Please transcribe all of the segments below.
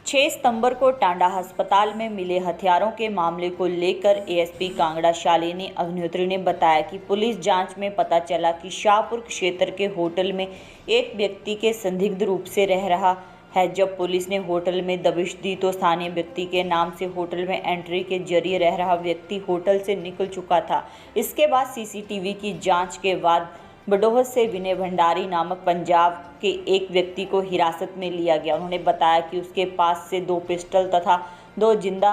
6 सितंबर को टांडा अस्पताल में मिले हथियारों के मामले को लेकर एएसपी कांगड़ा शालिनी अग्निहोत्री ने बताया कि पुलिस जांच में पता चला कि शाहपुर क्षेत्र के होटल में एक व्यक्ति के संदिग्ध रूप से रह रहा है। जब पुलिस ने होटल में दबिश दी तो स्थानीय व्यक्ति के नाम से होटल में एंट्री के जरिए रह रहा व्यक्ति होटल से निकल चुका था। इसके बाद सीसीटीवी की जाँच के बाद बडोह से विनय भंडारी नामक पंजाब के एक व्यक्ति को हिरासत में लिया गया। उन्होंने बताया कि उसके पास से 2 पिस्टल तथा 2 जिंदा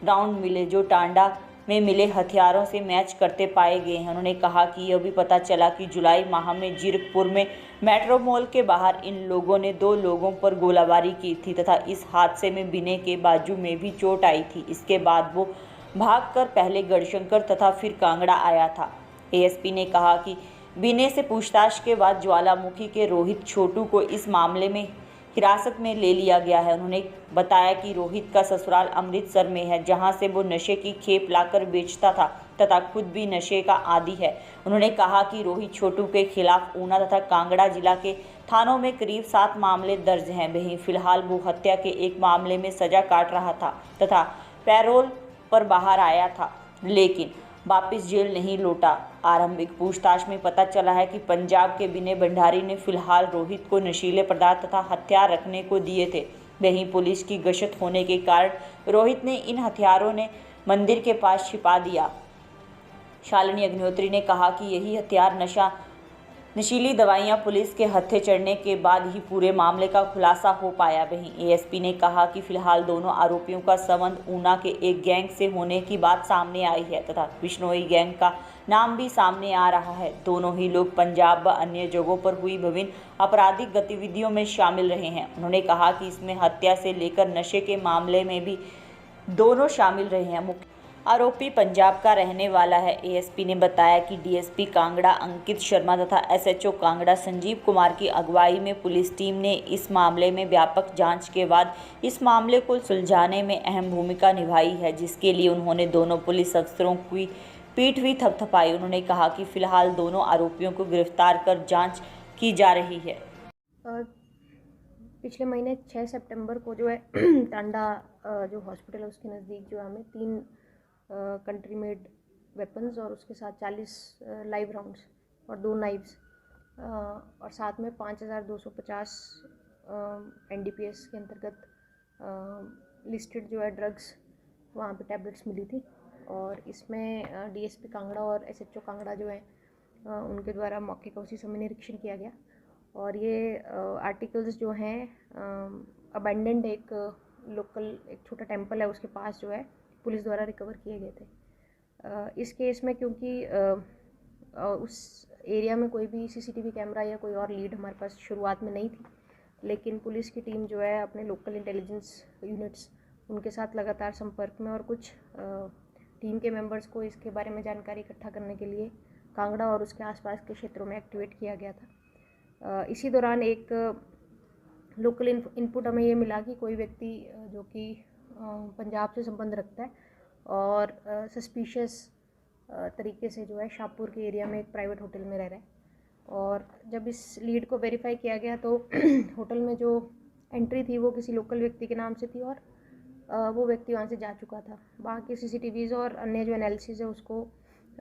राउंड मिले जो टांडा में मिले हथियारों से मैच करते पाए गए हैं। उन्होंने कहा कि यह भी पता चला कि जुलाई माह में जीरकपुर में मेट्रो मॉल के बाहर इन लोगों ने 2 लोगों पर गोलाबारी की थी तथा इस हादसे में विनय के बाजू में भी चोट आई थी। इसके बाद वो भागकर पहले गढ़शंकर तथा फिर कांगड़ा आया था। एएसपी ने कहा कि विनय से पूछताछ के बाद ज्वालामुखी के रोहित छोटू को इस मामले में हिरासत में ले लिया गया है। उन्होंने बताया कि रोहित का ससुराल अमृतसर में है, जहां से वो नशे की खेप लाकर बेचता था तथा खुद भी नशे का आदी है। उन्होंने कहा कि रोहित छोटू के खिलाफ ऊना तथा कांगड़ा जिला के थानों में करीब 7 मामले दर्ज हैं। वहीं फिलहाल वो हत्या के एक मामले में सजा काट रहा था तथा पैरोल पर बाहर आया था, लेकिन वापस जेल नहीं लौटा। आरंभिक पूछताछ में पता चला है कि पंजाब के विनय भंडारी ने फिलहाल रोहित को नशीले पदार्थ तथा हथियार रखने को दिए थे। वहीं पुलिस की गश्त होने के कारण रोहित ने इन हथियारों ने मंदिर के पास छिपा दिया। शालिनी अग्निहोत्री ने कहा कि यही हथियार नशीली दवाइयां पुलिस के हत्थे चढ़ने के बाद ही पूरे मामले का खुलासा हो पाया। वहीं एएसपी ने कहा कि फिलहाल दोनों आरोपियों का संबंध ऊना के एक गैंग से होने की बात सामने आई है तथा बिश्नोई गैंग का नाम भी सामने आ रहा है। दोनों ही लोग पंजाब व अन्य जगहों पर हुई विभिन्न आपराधिक गतिविधियों में शामिल रहे हैं। उन्होंने कहा कि इसमें हत्या से लेकर नशे के मामले में भी दोनों शामिल रहे हैं। मुख्य आरोपी पंजाब का रहने वाला है। एएसपी ने बताया कि डीएसपी कांगड़ा अंकित शर्मा तथा एसएचओ कांगड़ा संजीव कुमार की अगुवाई में पुलिस टीम ने इस मामले में व्यापक जांच के बाद इस मामले को सुलझाने में अहम भूमिका निभाई है, जिसके लिए उन्होंने दोनों पुलिस अफसरों की पीठ भी थपथपाई। उन्होंने कहा कि फिलहाल दोनों आरोपियों को गिरफ्तार कर जाँच की जा रही है। पिछले महीने 6 सितंबर को जो है टांडा जो हॉस्पिटल है उसके नज़दीक जो हमें 3 कंट्री मेड वेपन्स और उसके साथ 40 लाइव राउंड्स और 2 नाइव्स और साथ में 5250 एनडीपीएस के अंतर्गत लिस्टेड जो है ड्रग्स वहाँ पे टैबलेट्स मिली थी। और इसमें डीएसपी कांगड़ा और एसएचओ कांगड़ा जो है उनके द्वारा मौके का उसी समय निरीक्षण किया गया। और ये आर्टिकल्स जो हैं अबेंडेंड एक लोकल एक छोटा टेम्पल है उसके पास जो है पुलिस द्वारा रिकवर किए गए थे। इस केस में क्योंकि उस एरिया में कोई भी सीसीटीवी कैमरा या कोई और लीड हमारे पास शुरुआत में नहीं थी, लेकिन पुलिस की टीम जो है अपने लोकल इंटेलिजेंस यूनिट्स उनके साथ लगातार संपर्क में और कुछ टीम के मेंबर्स को इसके बारे में जानकारी इकट्ठा करने के लिए कांगड़ा और उसके आसपास के क्षेत्रों में एक्टिवेट किया गया था। इसी दौरान एक लोकल इनपुट हमें ये मिला कि कोई व्यक्ति जो कि पंजाब से संबंध रखता है और सस्पिशियस तरीके से जो है शाहपुर के एरिया में एक प्राइवेट होटल में रह रहा है। और जब इस लीड को वेरीफाई किया गया तो होटल में जो एंट्री थी वो किसी लोकल व्यक्ति के नाम से थी और वो व्यक्ति वहाँ से जा चुका था। बाकी सीसीटीवीज़ और अन्य जो एनालिसिस है उसको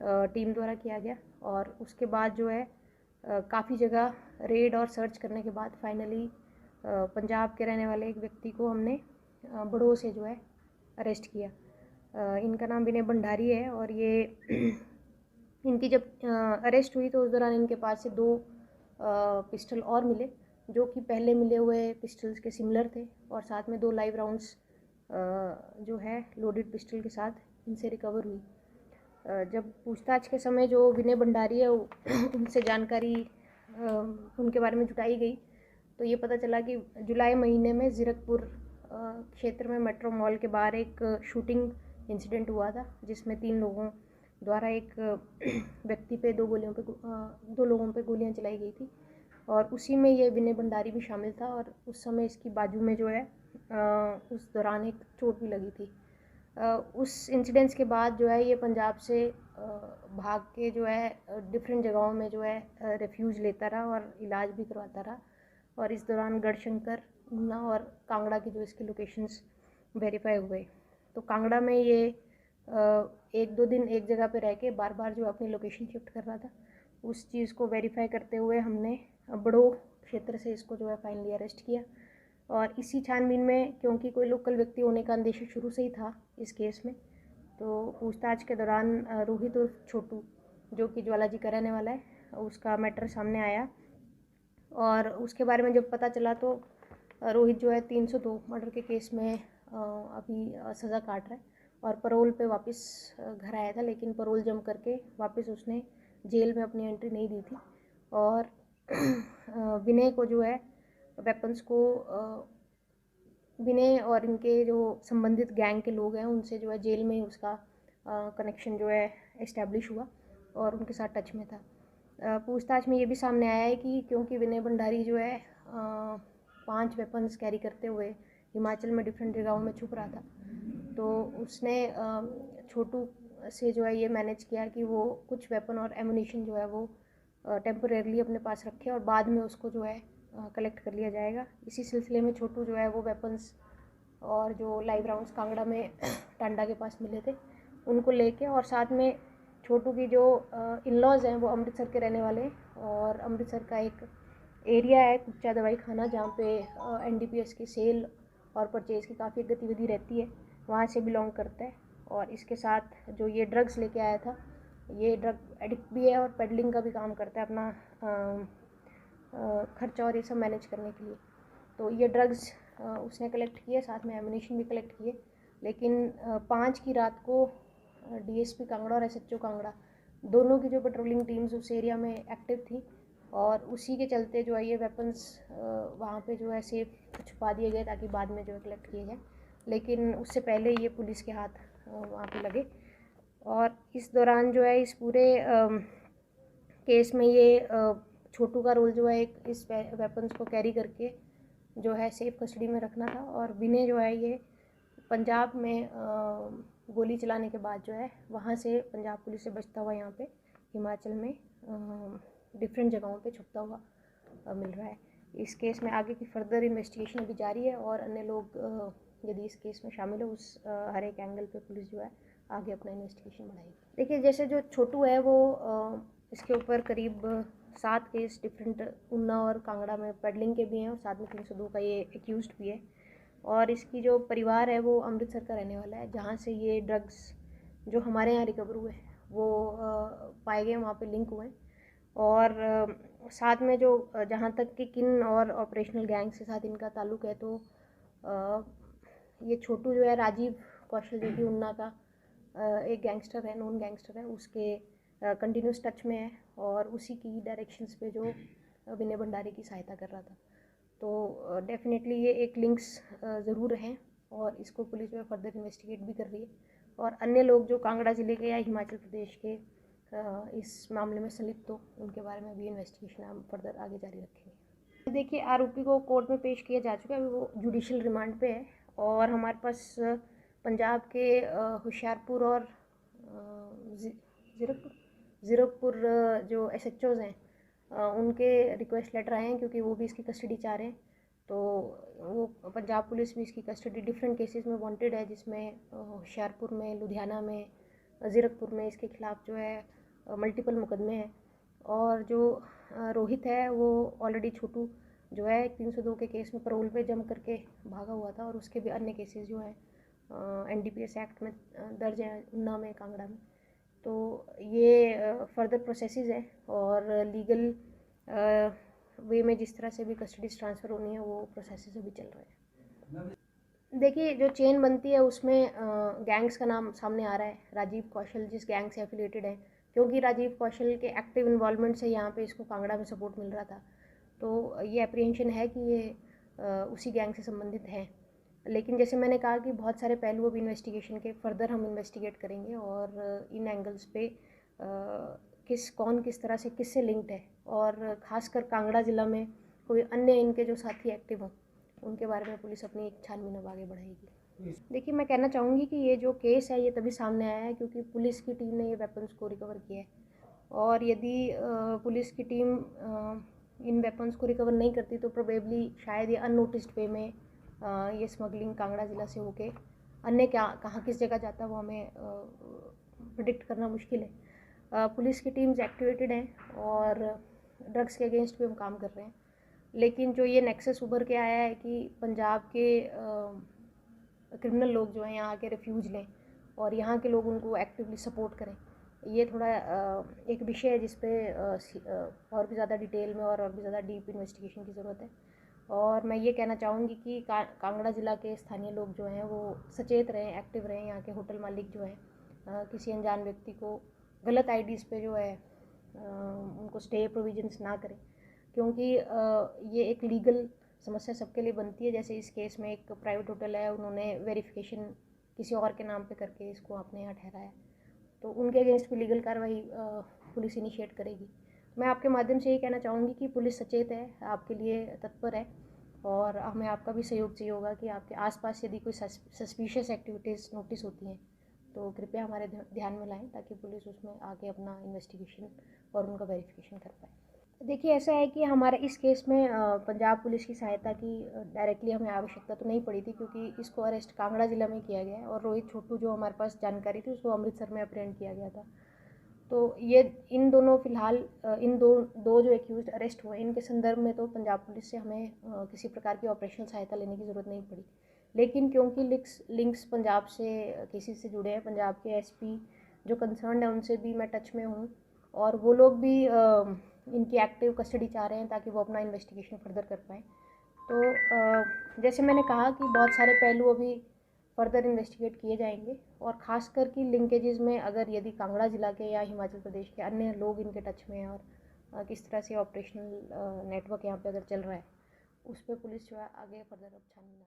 टीम द्वारा किया गया और उसके बाद जो है काफ़ी जगह रेड और सर्च करने के बाद फाइनली पंजाब के रहने वाले एक व्यक्ति को हमने बड़ोह से जो है अरेस्ट किया। इनका नाम विनय भंडारी है और ये इनकी जब अरेस्ट हुई तो उस दौरान इनके पास से 2 पिस्टल और मिले जो कि पहले मिले हुए पिस्टल्स के सिमिलर थे और साथ में 2 लाइव राउंड्स जो है लोडेड पिस्टल के साथ इनसे रिकवर हुई। जब पूछताछ के समय जो विनय भंडारी है उनसे जानकारी उनके बारे में जुटाई गई तो ये पता चला कि जुलाई महीने में जीरकपुर क्षेत्र में मेट्रो मॉल के बाहर एक शूटिंग इंसिडेंट हुआ था, जिसमें 3 लोगों द्वारा एक व्यक्ति पे 2 लोगों पे गोलियां चलाई गई थी और उसी में ये विनय भंडारी भी शामिल था। और उस समय इसकी बाजू में जो है उस दौरान एक चोट भी लगी थी। उस इंसिडेंट्स के बाद जो है ये पंजाब से भाग के जो है डिफरेंट जगहों में जो है रेफ्यूज लेता रहा और इलाज भी करवाता रहा। और इस दौरान गढ़शंकर, ऊना और कांगड़ा की जो इसके लोकेशंस वेरीफाई हुए। तो कांगड़ा में ये 1-2 दिन एक जगह पे रह के बार बार जो अपनी लोकेशन शिफ्ट कर रहा था, उस चीज़ को वेरीफाई करते हुए हमने बड़ो क्षेत्र से इसको जो है फाइनली अरेस्ट किया। और इसी छानबीन में, क्योंकि कोई लोकल व्यक्ति होने का अंदेशा शुरू से ही था इस केस में, तो पूछताछ के दौरान रोहित उर्फ छोटू, जो कि ज्वालाजी का रहने वाला है, उसका मैटर सामने आया। और उसके बारे में जब पता चला तो रोहित जो है 302 मर्डर के केस में अभी सज़ा काट रहा है और पैरोल पे वापस घर आया था, लेकिन पैरोल जम करके वापस उसने जेल में अपनी एंट्री नहीं दी थी। और विनय को जो है वेपन्स को विनय और इनके जो संबंधित गैंग के लोग हैं उनसे जो है जेल में उसका कनेक्शन जो है इस्टेब्लिश हुआ और उनके साथ टच में था। पूछताछ में ये भी सामने आया है कि क्योंकि विनय भंडारी जो है 5 वेपन्स कैरी करते हुए हिमाचल में डिफरेंट जगहों में छुप रहा था, तो उसने छोटू से जो है ये मैनेज किया कि वो कुछ वेपन और एमुनिशन जो है वो टेम्परेरली अपने पास रखे और बाद में उसको जो है कलेक्ट कर लिया जाएगा। इसी सिलसिले में छोटू जो है वो वेपन्स और जो लाइव राउंड्स कांगड़ा में टांडा के पास मिले थे उनको लेके, और साथ में छोटू की जो इन-लॉज़ हैं वो अमृतसर के रहने वाले हैं और अमृतसर का एक एरिया है कुच्चा दवाई खाना, जहाँ पे NDPS की सेल और परचेज़ की काफ़ी गतिविधि रहती है, वहाँ से बिलोंग करता है। और इसके साथ जो ये ड्रग्स लेके आया था, ये ड्रग एडिक्ट भी है और पेडलिंग का भी काम करता है अपना खर्चा और ये सब मैनेज करने के लिए। तो ये ड्रग्स उसने कलेक्ट किए, साथ में एमुनिशन भी कलेक्ट किए। लेकिन 5 की रात को DSP कांगड़ा और SHO कांगड़ा दोनों की जो पेट्रोलिंग टीम्स उस एरिया में एक्टिव थी और उसी के चलते जो है ये वेपन्स वहाँ पे जो है सेफ छुपा दिए गए ताकि बाद में जो है कलेक्ट किए जाए। लेकिन उससे पहले ये पुलिस के हाथ वहाँ पे लगे और इस दौरान जो है इस पूरे केस में ये छोटू का रोल जो है एक इस वेपन्स को कैरी करके जो है सेफ कस्टडी में रखना था। और विनय जो है ये पंजाब में गोली चलाने के बाद जो है वहाँ से पंजाब पुलिस से बचता हुआ यहाँ पे हिमाचल में डिफरेंट जगहों पे छुपता हुआ मिल रहा है। इस केस में आगे की फर्दर इन्वेस्टिगेशन अभी जारी है और अन्य लोग यदि इस केस में शामिल हो उस हर एक एंगल पे पुलिस जो है आगे अपना इन्वेस्टिगेशन बढ़ाएगी। देखिए, जैसे जो छोटू है वो इसके ऊपर करीब 7 केस डिफरेंट ऊना और कांगड़ा में पेडलिंग के भी हैं और साथ में 302 का ये एक्यूज्ड भी है। और इसकी जो परिवार है वो अमृतसर का रहने वाला है, जहाँ से ये ड्रग्स जो हमारे यहाँ रिकवर हुए वो पाए गए, वहाँ पे लिंक हुए। और साथ में जो जहाँ तक कि किन और ऑपरेशनल गैंग्स के साथ इनका ताल्लुक़ है, तो ये छोटू जो है राजीव कौशल जो कि ऊना का एक गैंगस्टर है, नॉन गैंगस्टर है, उसके कंटिन्यूस टच में है और उसी की डायरेक्शंस पे जो विनय भंडारी की सहायता कर रहा था। तो डेफिनेटली ये एक लिंक्स ज़रूर हैं और इसको पुलिस जो है फर्दर इन्वेस्टिगेट भी कर रही है और अन्य लोग जो कांगड़ा ज़िले के या हिमाचल प्रदेश के इस मामले में संलिप्त हो उनके बारे में भी इन्वेस्टिगेशन हम फर्दर आगे जारी रखेंगे। देखिए, आरोपी को कोर्ट में पेश किया जा चुका है, वो जुडिशियल रिमांड पे है और हमारे पास पंजाब के होशियारपुर और ज़ीरकपुर जो SHOs हैं उनके रिक्वेस्ट लेटर आए हैं क्योंकि वो भी इसकी कस्टडी चाह रहे हैं। तो वो पंजाब पुलिस भी इसकी कस्टडी डिफरेंट केसेस में वांटेड है, जिसमें होशियारपुर में, लुधियाना में, ज़ीरकपुर में इसके खिलाफ जो है मल्टीपल मुकदमे हैं। और जो रोहित है वो ऑलरेडी छोटू जो है 302 के केस में पैरोल पे जम करके भागा हुआ था और उसके भी अन्य केसेस जो हैं NDPS एक्ट में दर्ज हैं ऊना में, कांगड़ा में। तो ये फर्दर प्रोसेसेस है और लीगल वे में जिस तरह से भी कस्टडीज ट्रांसफ़र होनी है वो प्रोसेसेस अभी चल रहे हैं। देखिए, जो चेन बनती है उसमें गैंग्स का नाम सामने आ रहा है। राजीव कौशल जिस गैंग से एफिलिएटेड है, क्योंकि राजीव कौशल के एक्टिव इन्वॉल्वमेंट से यहाँ पे इसको कांगड़ा में सपोर्ट मिल रहा था, तो ये एप्रीहेंशन है कि ये उसी गैंग से संबंधित हैं। लेकिन जैसे मैंने कहा कि बहुत सारे पहलू अभी इन्वेस्टिगेशन के फर्दर हम इन्वेस्टिगेट करेंगे और इन एंगल्स पे कौन किस तरह से किससे लिंक्ड है और ख़ासकर कांगड़ा ज़िला में कोई अन्य इनके जो साथी एक्टिव हों उनके बारे में पुलिस अपनी एक छानबीन अब आगे बढ़ाएगी। देखिए, मैं कहना चाहूँगी कि ये जो केस है ये तभी सामने आया है क्योंकि पुलिस की टीम ने ये वेपन्स को रिकवर किया है और यदि पुलिस की टीम इन वेपन्स को रिकवर नहीं करती तो प्रोबेबली शायद ये अननोटिस्ड वे में ये स्मगलिंग कांगड़ा ज़िला से होके अन्य कहाँ किस जगह जाता है वो हमें प्रिडिक्ट करना मुश्किल है। पुलिस की टीम्स एक्टिवेटेड हैं और ड्रग्स के अगेंस्ट भी हम काम कर रहे हैं, लेकिन जो ये नेक्सस उभर के आया है कि पंजाब के क्रिमिनल लोग जो हैं यहाँ के रेफ्यूज लें और यहाँ के लोग उनको एक्टिवली सपोर्ट करें, ये थोड़ा एक विषय है जिस पे और भी ज़्यादा डिटेल में और भी ज़्यादा डीप इन्वेस्टिगेशन की ज़रूरत है। और मैं ये कहना चाहूँगी कि कांगड़ा ज़िला के स्थानीय लोग जो हैं वो सचेत रहें, एक्टिव रहें। यहाँ के होटल मालिक जो हैं किसी अनजान व्यक्ति को गलत आईडीज़ पे जो है उनको स्टे प्रोविजंस ना करें, क्योंकि ये एक लीगल समस्या सबके लिए बनती है। जैसे इस केस में एक प्राइवेट होटल है, उन्होंने वेरिफिकेशन किसी और के नाम पे करके इसको अपने यहाँ ठहराया, तो उनके अगेंस्ट भी लीगल कार्रवाई पुलिस इनिशिएट करेगी। मैं आपके माध्यम से ये कहना चाहूँगी कि पुलिस सचेत है, आपके लिए तत्पर है और हमें आपका भी सहयोग चाहिए होगा कि आपके आसपास यदि कोई सस्पिशियस एक्टिविटीज़ नोटिस होती हैं तो कृपया हमारे ध्यान में लाएं ताकि पुलिस उसमें आगे अपना इन्वेस्टिगेशन और उनका वेरिफिकेशन कर पाए। देखिए, ऐसा है कि हमारा इस केस में पंजाब पुलिस की सहायता की डायरेक्टली हमें आवश्यकता तो नहीं पड़ी थी, क्योंकि इसको अरेस्ट कांगड़ा ज़िला में किया गया है और रोहित छोटू जो हमारे पास जानकारी थी उसको अमृतसर में अप्रेंड किया गया था। तो ये इन दोनों फ़िलहाल इन दो जो एक्यूज़ड अरेस्ट हुए इनके संदर्भ में तो पंजाब पुलिस से हमें किसी प्रकार की ऑपरेशनल सहायता लेने की ज़रूरत नहीं पड़ी, लेकिन क्योंकि लिंक्स पंजाब से केसेस से जुड़े हैं, पंजाब के एसपी जो कंसर्न है उनसे भी मैं टच में हूँ और वो लोग भी इनकी एक्टिव कस्टडी चाह रहे हैं ताकि वो अपना इन्वेस्टिगेशन फर्दर कर पाएँ। तो जैसे मैंने कहा कि बहुत सारे पहलू अभी फर्दर इन्वेस्टिगेट किए जाएंगे और ख़ासकर कि लिंकेजेस में अगर यदि कांगड़ा ज़िला के या हिमाचल प्रदेश के अन्य लोग इनके टच में हैं और किस तरह से ऑपरेशनल नेटवर्क यहाँ पे अगर चल रहा है, उस पर पुलिस जो है आगे फर्दर अब छानबीन